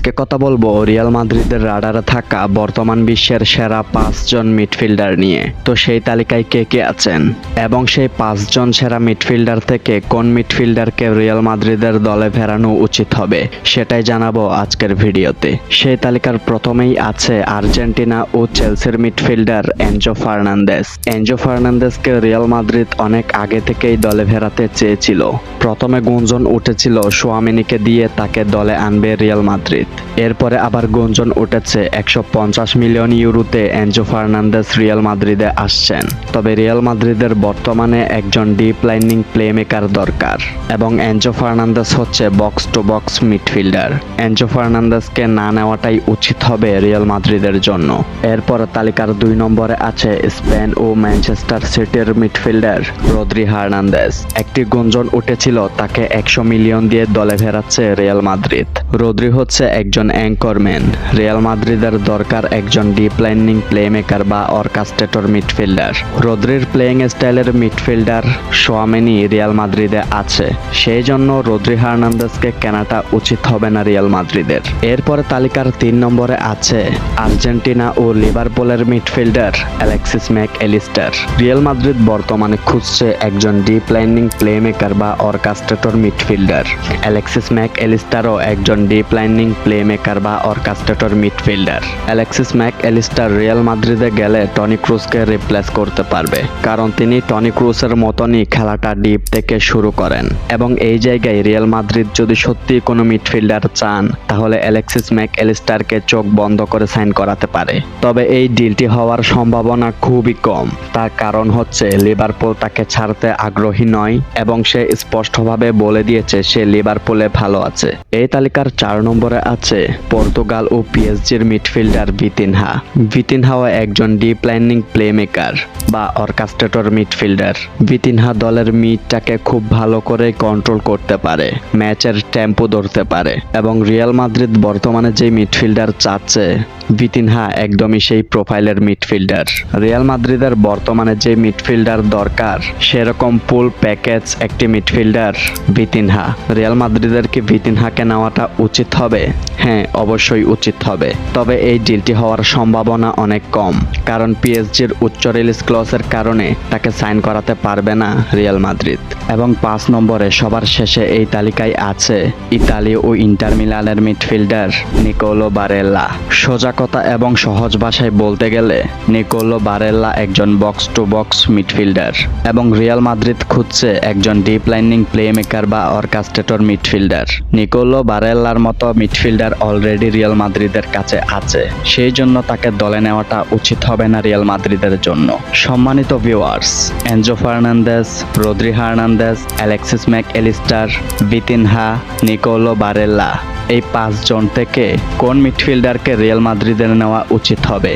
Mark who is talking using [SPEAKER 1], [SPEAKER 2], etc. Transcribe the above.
[SPEAKER 1] আজকে কথা বলবো রিয়াল মাদ্রিদের রাডারে থাকা বর্তমান বিশ্বের সেরা 5 জন মিডফিল্ডার নিয়ে। তো সেই তালিকায় কে কে আছেন এবং সেই 5 জন সেরা মিডফিল্ডার থেকে কোন মিডফিল্ডারকে রিয়াল মাদ্রিদের দলে ফেরানো উচিত হবে সেটাই জানাবো আজকের ভিডিওতে। সেই তালিকার প্রথমেই আছে আর্জেন্টিনা ও চেলসির মিডফিল্ডার এনজো ফার্নান্দেজ। এনজো ফার্নান্দেজকে রিয়াল মাদ্রিদ অনেক আগে থেকেই দলে ফেরাতে চেয়েছিল। প্রথমে গুঞ্জন উঠেছিল চুয়ামেনিকে দিয়ে তাকে দলে আনবে রিয়াল মাদ্রিদ। এরপরে আবার গুঞ্জন উঠেছে 150 মিলিয়ন ইউরোতে এনজো ফার্নান্দেজ রিয়াল মাদ্রিদে আসছেন। তবে রিয়াল মাদ্রিদের বর্তমানে একজন ডিপ লাইনিং প্লেমেকার দরকার এবং এনজো ফার্নান্দেজ হচ্ছে box to box midfielder. Enzo ফার্নান্দেজকে না নেওয়াটাই উচিত হবে রিয়াল মাদ্রিদের জন্য। এরপর তালিকার 2 নম্বরে আছে স্পেন ও ম্যানচেস্টার সিটির মিডফিল্ডার রদ্রি হার্নান্দেজ। একটি গুঞ্জন উঠেছিল তাকে 100 মিলিয়ন দিয়ে দলে ফেরাচ্ছে রিয়াল মাদ্রিদ। রদ্রি হচ্ছে একজন অ্যাঙ্করম্যান। রিয়াল মাদ্রিদের দরকার একজন ডিপ লাইনিং প্লেমেকার বা অর্কাস্ট্রেটর মিডফিল্ডার। রদ্রির প্লেইং স্টাইলের মিডফিল্ডার চুয়ামেনি রিয়াল মাদ্রিদে আছে, সেই জন্য রদ্রি হার্নান্দেজকে কেনাটা উচিত হবে না রিয়াল মাদ্রিদের। এরপরে তালিকার 3 নম্বরে আছে আর্জেন্টিনা ও লিভারপুলের midfielder Alexis Mac Allister. Real Madrid বর্তমানে খুঁজছে একজন ডিপ লাইনিং প্লেমেকার বা অর্কাস্ট্রেটর মিডফিল্ডার। অ্যালেক্সিস ম্যাক অ্যালিস্টারও একজন ডিপ লাইনিং প্লেমেকার বা orchestrator midfielder. Alexis Mac Allister Real মাদ্রিদে গেলে টনি ক্রুজকে রিপ্লেস করতে পারবে, কারণ তিনি টনি ক্রুজের মতনই খেলাটা ডিপ থেকে শুরু করেন। এবং এই জায়গায় রিয়াল মাদ্রিদ যদি সত্যি কোনো মিডফিল্ডার চান তাহলে অ্যালেক্সিস ম্যাক অ্যালিস্টারকে চোখ বন্ধ করে সাইন করাতে পারে। তবে এই ডিলটি হওয়ার সম্ভাবনা খুবই কম। তার কারণ হচ্ছে লিভারপুল তাকে ছাড়তে আগ্রহী নয় এবং সে স্পষ্টভাবে বলে দিয়েছে সে লিভারপুলে ভালো আছে। এই তালিকার 4 নম্বরে আছে পর্তুগাল ও পিএসজির মিডফিল্ডার ভিতিনহা। ভিতিনহাও একজন ডিপ লাইনিং প্লেমেকার বা অর্কাস্ট্রেটর মিডফিল্ডার। ভিতিনহা দলের মিডটাকে খুব ভালো করে কন্ট্রোল করতে পারে, ম্যাচের টেম্পো ধরতে পারে এবং রিয়াল মাদ্রিদ বর্তমানে যে মিডফিল্ডার চাচ্ছে ভিতিনহা একদমই সেই প্রোফাইলের মিডফিল্ডার। রিয়াল মাদ্রিদের বর্তমানে যে মিডফিল্ডার দরকার সেরকম ফুল প্যাকেজ একটি মিডফিল্ডার ভিতিনহা। রিয়াল মাদ্রিদের কি ভিতিনহাকে নেওয়াটা উচিত হবে? হ্যাঁ, অবশ্যই উচিত হবে। তবে এই ডিলটি হওয়ার সম্ভাবনা অনেক কম, কারণ পিএসজির উচ্চ রিলিজ ক্লজের কারণে তাকে সাইন করাতে পারবে না রিয়াল মাদ্রিদ। এবং 5 নম্বরে সবার শেষে এই তালিকায় আছে ইতালি ও ইন্টার মিলানের মিডফিল্ডার নিকোলো বারেল্লা। সোজা কথা এবং সহজ ভাষায় বলতে গেলে নিকোলো বারেল্লা একজন বক্স টু বক্স মিডফিল্ডার এবং রিয়াল মাদ্রিদ খুঁজছে একজন ডিপ লাইনিং প্লেমেকার বা অর্কাস্ট্রেটর মিডফিল্ডার। নিকোলো বারেল্লার মতো মিডফিল্ডার অলরেডি রিয়াল মাদ্রিদের কাছে আছে, সেই জন্য তাকে দলে নেওয়াটা উচিত হবে না রিয়াল মাদ্রিদের জন্য। সম্মানিত viewers, Enzo Fernandez, Rodri Hernandez, Alexis Mac Allister, Vitinha, Nicolo Barella, এই 5 জন থেকে কোন মিডফিল্ডারকে রিয়াল মাদ্রিদের নেওয়া উচিত হবে?